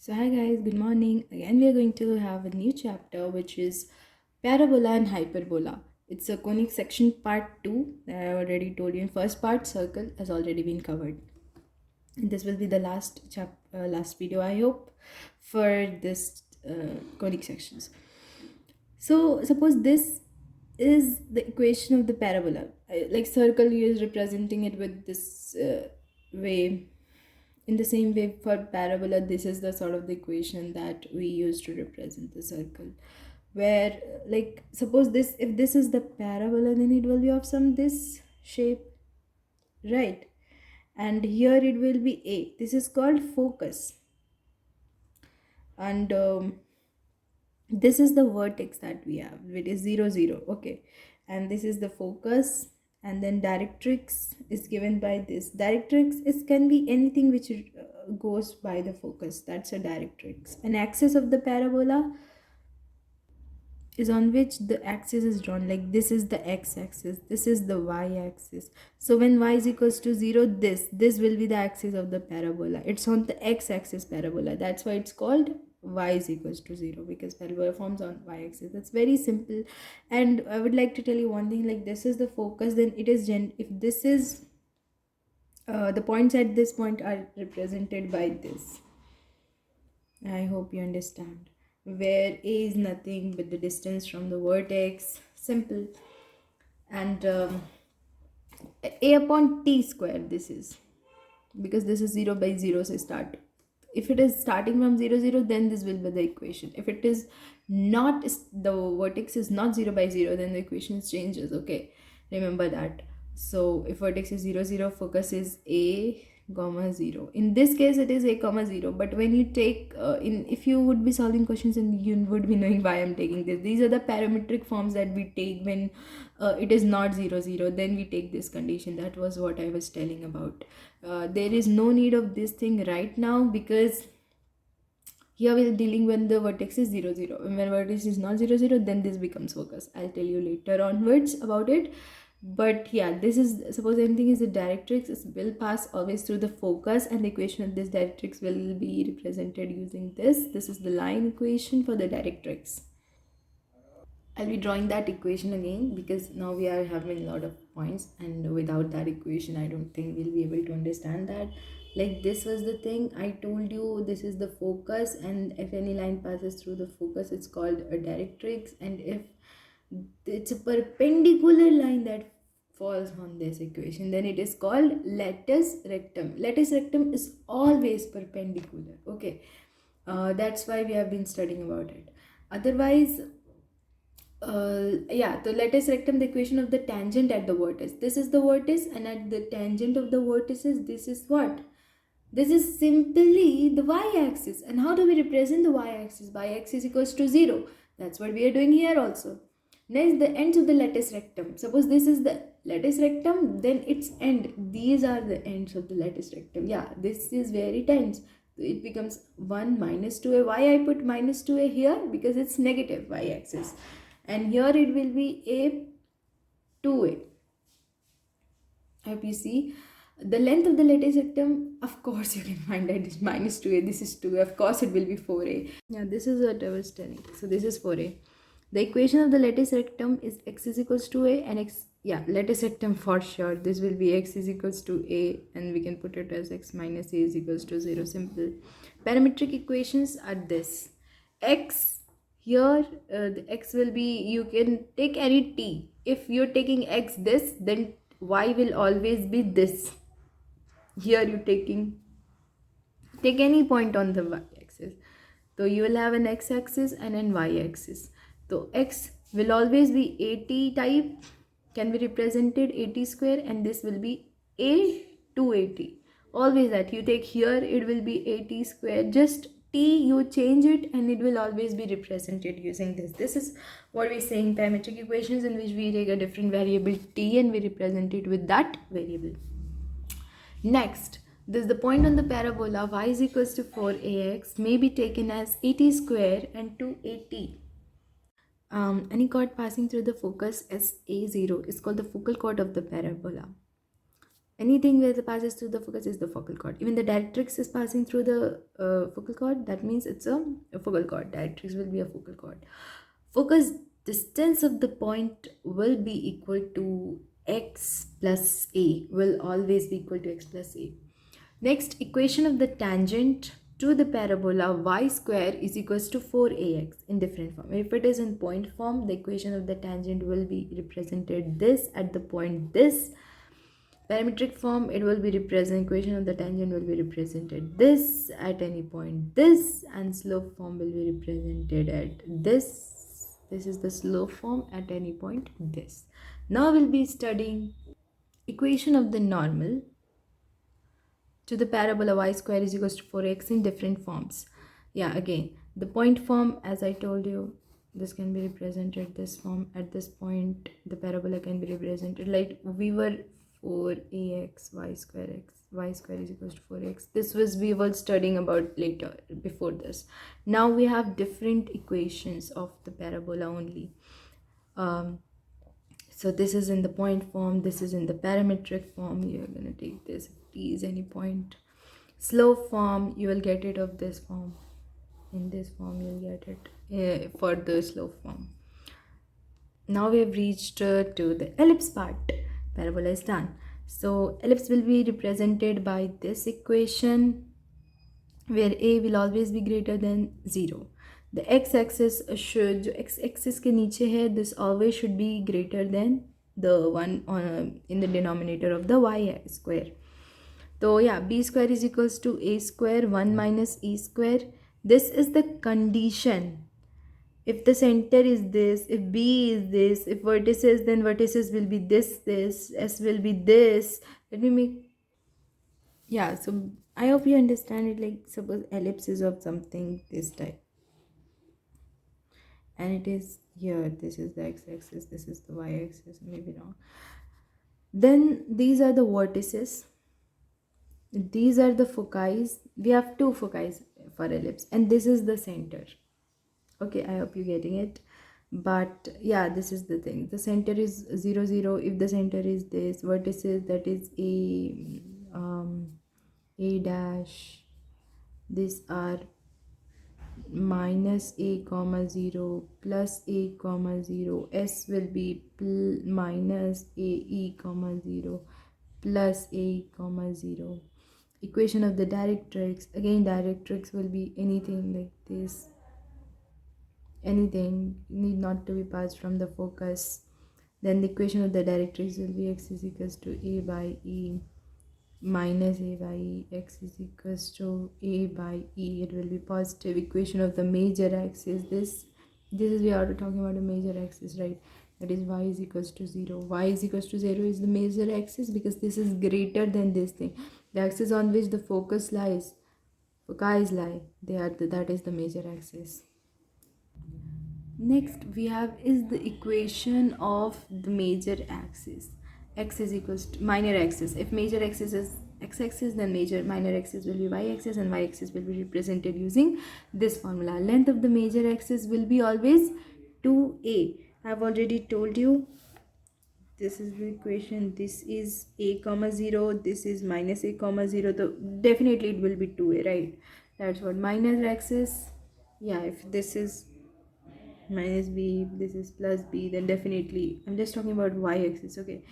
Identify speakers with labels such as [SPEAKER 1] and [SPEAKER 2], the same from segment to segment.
[SPEAKER 1] So hi guys, good morning. Again we are going to have a new chapter which is parabola and hyperbola. It's a conic section part 2 that I already told you in first part. Circle has already been covered. And this will be the last video I hope for this conic sections. So suppose this is the equation of the parabola. Like circle is representing it with this way. In the same way for parabola, this is the sort of the equation that we use to represent the circle. Where like suppose this, if this is the parabola, then it will be of some this shape, right? And here it will be A. This is called focus. And this is the vertex that we have, it is 0 0, okay, and this is the focus. And then directrix is given by this. Directrix is can be anything which goes by the focus, that's a directrix. An axis of the parabola is on which the axis is drawn, like this is the x-axis, this is the y-axis. So when y is equals to 0, this will be the axis of the parabola. It's on the x-axis parabola, that's why it's called y is equals to 0, because parabola forms on y-axis. That's very simple. And I would like to tell you one thing, like this is the focus, then it is if this is the points at this point are represented by this. I hope you understand. Where A is nothing but the distance from the vertex. Simple. And A upon T square this is. Because this is 0 by 0, so start. If it is starting from 0 0, then this will be the equation. If it is not, the vertex is not 0 by 0, then the equation changes, okay? Remember that. So if vertex is 0 0, focus is A comma 0. In this case it is A comma 0, but when you take if you would be solving questions and you would be knowing why I'm taking this, these are the parametric forms that we take when it is not 0 0, then we take this condition. That was what I was telling about. There is no need of this thing right now, because here we are dealing when the vertex is 0 0. When vertex is not 0 0, then this becomes focus. I'll tell you later onwards about it. But yeah, this is, suppose anything is a directrix, it will pass always through the focus, and the equation of this directrix will be represented using this is the line equation for the directrix. I'll be drawing that equation again, because now we are having a lot of points, and without that equation I don't think we'll be able to understand that. Like this was the thing I told you, this is the focus, and if any line passes through the focus it's called a directrix. And if it's a perpendicular line that falls on this equation, then it is called latus rectum. Latus rectum is always perpendicular, okay? That's why we have been studying about it. Otherwise, yeah, the latus rectum, the equation of the tangent at the vertex, this is the vertex, and at the tangent of the vertices, this is what? This is simply the y-axis. And how do we represent the y-axis? Y-axis equals to 0. That's what we are doing here also. Next, the ends of the latus rectum. Suppose this is the latus rectum, then its end. These are the ends of the latus rectum. Yeah, this is where it ends. It becomes 1 minus 2a. Why I put minus 2a here? Because it's negative y-axis. And here it will be a 2a. I hope you see. The length of the latus rectum, of course you can find that is minus 2a, this is 2a, of course it will be 4a. Yeah, this is what I was telling. So this is 4a. The equation of the latus rectum is x is equals to a, and x, yeah, latus rectum for sure, this will be x is equals to a, and we can put it as x minus a is equals to 0. Simple. Parametric equations are this. X, here the x will be, you can take any t. If you're taking x this, then y will always be this. Here you take any point on the y-axis, so you will have an x-axis and an y-axis. So x will always be at type, can be represented at square, and this will be a to at. Always that you take here, it will be at square, just t you change it, and it will always be represented using this. This is what we're saying, parametric equations, in which we take a different variable t and we represent it with that variable. Next, this is the point on the parabola y is equals to 4ax may be taken as at square and 2at. Any chord passing through the focus as a0 is called the focal chord of the parabola. Anything where it passes through the focus is the focal chord. Even the directrix is passing through the focal chord. That means it's a focal chord. Directrix will be a focal chord. Focus distance of the point will be equal to x plus a. Will always be equal to x plus a. Next, equation of the tangent to the parabola y square is equals to 4ax in different form. If it is in point form, the equation of the tangent will be represented this at the point this. Parametric form, it will be represented, equation of the tangent will be represented this at any point this, and slope form will be represented at this is the slope form at any point this. Now we'll be studying equation of the normal to the parabola y square is equals to 4x in different forms. Yeah, again, the point form, as I told you, this can be represented this form. At this point, the parabola can be represented like we were 4ax y square is equals to 4x. This was we were studying about later before this. Now we have different equations of the parabola only. So this is in the point form, this is in the parametric form. You're gonna take this, if t is any point. Slope form, you will get it of this form. In this form, you'll get it for the slope form. Now we have reached to the ellipse part. Parabola is done. So ellipse will be represented by this equation, where a will always be greater than 0. The x-axis should, जो x-axis के नीचे है, this always should be greater than the one in the denominator of the y square. So yeah, b square is equals to a square 1 minus e square. This is the condition. If the center is this, if b is this, if vertices, then vertices will be this, s will be this. Let me make, yeah, so I hope you understand it. Like suppose ellipse is of something this type, and it is here, this is the x-axis, this is the y-axis, maybe wrong. Then these are the vertices, these are the foci. We have two foci for ellipse, and this is the center. Okay, I hope you're getting it. But yeah, this is the thing, the center is 0 0. If the center is this, vertices, that is a dash, these are minus a comma 0 plus a comma 0, s will be minus a e comma 0 plus a comma 0. Equation of the directrix, again directrix will be anything like this, anything need not to be passed from the focus. Then the equation of the directrix will be x is equals to a by e minus a by e, x is equals to a by e. It will be positive. Equation of the major axis, this is, we are talking about a major axis, right? That is y is equals to 0. Y is equals to 0 is the major axis because this is greater than this thing. The axis on which the focus lies, foci lie, that is the major axis. Next we have is the equation of the major axis. X is equals to minor axis. If major axis is x-axis, then minor axis will be y-axis, and y-axis will be represented using this formula. Length of the major axis will be always 2a. I've already told you this is the equation. This is a comma 0, this is minus a comma 0, so definitely it will be 2a, right? That's what minor axis. Yeah, if this is minus b, this is plus b, then definitely I'm just talking about y-axis. Okay,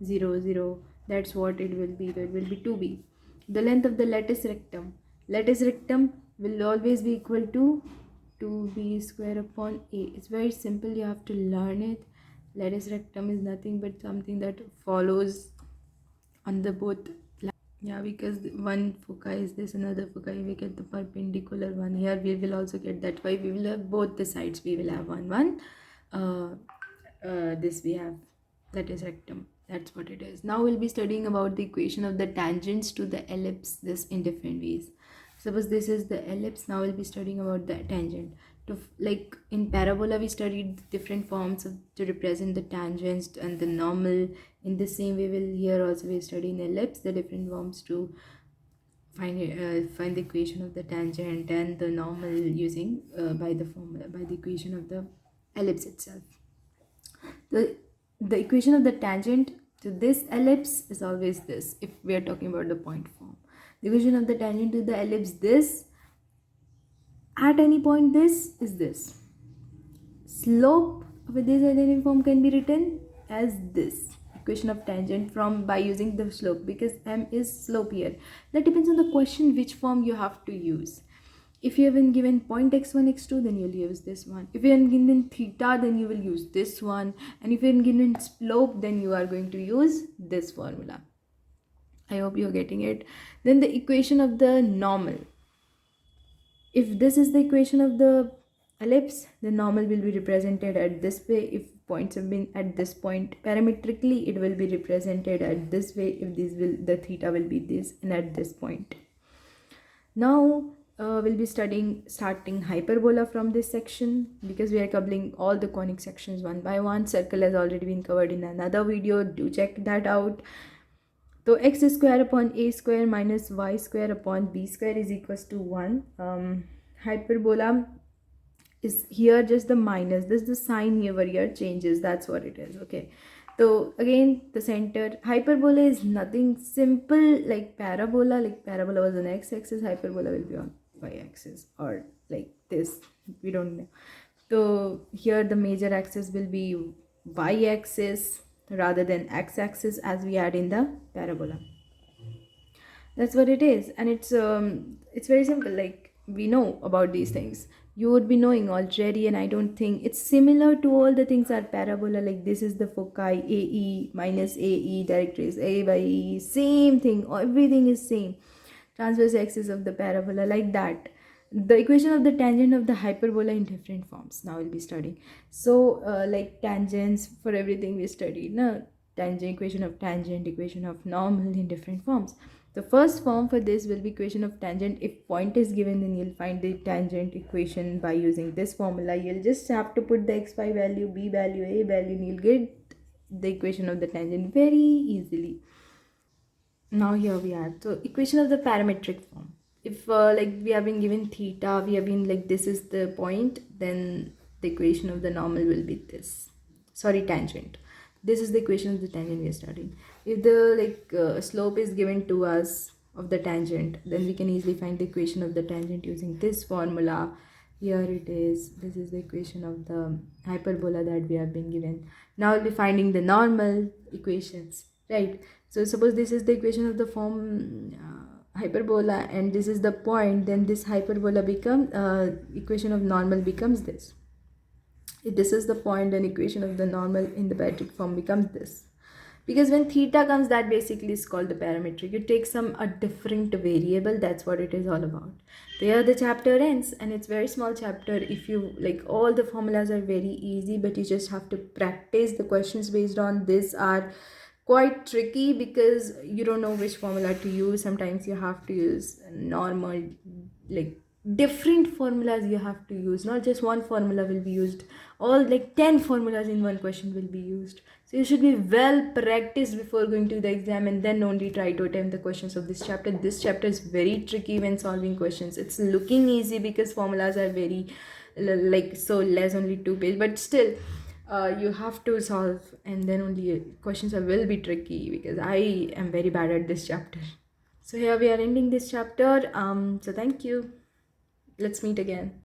[SPEAKER 1] 0 0, that's what it will be. So it will be 2b. The length of the lattice rectum will always be equal to 2b square upon a. It's very simple, you have to learn it. Lattice rectum is nothing but something that follows on the both. Yeah, because one foci is this, another foci, we get the perpendicular one. Here we will also get that. Why we will have both the sides, we will have one this we have, that is rectum. That's what it is. Now we'll be studying about the equation of the tangents to the ellipse, this in different ways. Suppose this is the ellipse, now we'll be studying about the tangent. Like in parabola we studied different forms to represent the tangents and the normal. In the same way, we'll here also we study in ellipse the different forms to find the equation of the tangent and the normal using by the formula, by the equation of the ellipse itself. The equation of the tangent So this ellipse is always this if we are talking about the point form. The equation of the tangent to the ellipse this, at any point this is this. Slope with this identity form can be written as this equation of tangent from by using the slope, because m is slope here. That depends on the question which form you have to use. If you have been given point x1 x2, then you'll use this one. If you have been given theta, then you will use this one. And if you have been given slope, then you are going to use this formula. I hope you're getting it. Then the equation of the normal. If this is the equation of the ellipse, the normal will be represented at this way. If points have been at this point parametrically, it will be represented at this way. If this will, the theta will be this, and at this point. Now we'll be starting hyperbola from this section, because we are covering all the conic sections one by one. Circle has already been covered in another video. Do check that out. So x square upon a square minus y square upon b square is equals to 1. Hyperbola is here just the minus. This the sign over here changes. That's what it is. Okay. So again, the center hyperbola is nothing simple like parabola. Like parabola was on x-axis, hyperbola will be on y-axis, or like this. We don't know. So here the major axis will be y-axis rather than x-axis as we had in the parabola. That's what it is, and it's very simple. Like we know about these things, you would be knowing already, and I don't think it's similar to all the things at parabola. Like this is the foci, AE minus AE, directrix A by E, same thing, everything is same. Transverse axis of the parabola, like that. The equation of the tangent of the hyperbola in different forms now we'll be studying. So like tangents for everything we studied, no? Tangent, equation of tangent, equation of normal in different forms. The first form for this will be equation of tangent. If point is given, then you'll find the tangent equation by using this formula. You'll just have to put the xy value, b value, a value, and you'll get the equation of the tangent very easily. Now here we are. So equation of the parametric form. If like we have been given theta, we have been like this is the point, then the equation of the normal will be this. Sorry, tangent. This is the equation of the tangent we are studying. If the slope is given to us of the tangent, then we can easily find the equation of the tangent using this formula. Here it is. This is the equation of the hyperbola that we have been given. Now we'll be finding the normal equations, right? So suppose this is the equation of the form hyperbola, and this is the point, then this hyperbola becomes equation of normal becomes this. If this is the point, then equation of the normal in the parametric form becomes this. Because when theta comes, that basically is called the parametric. You take a different variable, that's what it is all about. There the chapter ends, and it's very small chapter. If you like, all the formulas are very easy, but you just have to practice. The questions based on this are quite tricky because you don't know which formula to use. Sometimes you have to use normal, like different formulas you have to use, not just one formula will be used. All like 10 formulas in one question will be used. So you should be well practiced before going to the exam, and then only try to attempt the questions of this chapter. This chapter is very tricky when solving questions. It's looking easy because formulas are very like so less, only 2 pages, but still you have to solve, and then only questions will be tricky because I am very bad at this chapter. So here we are ending this chapter. So thank you. Let's meet again.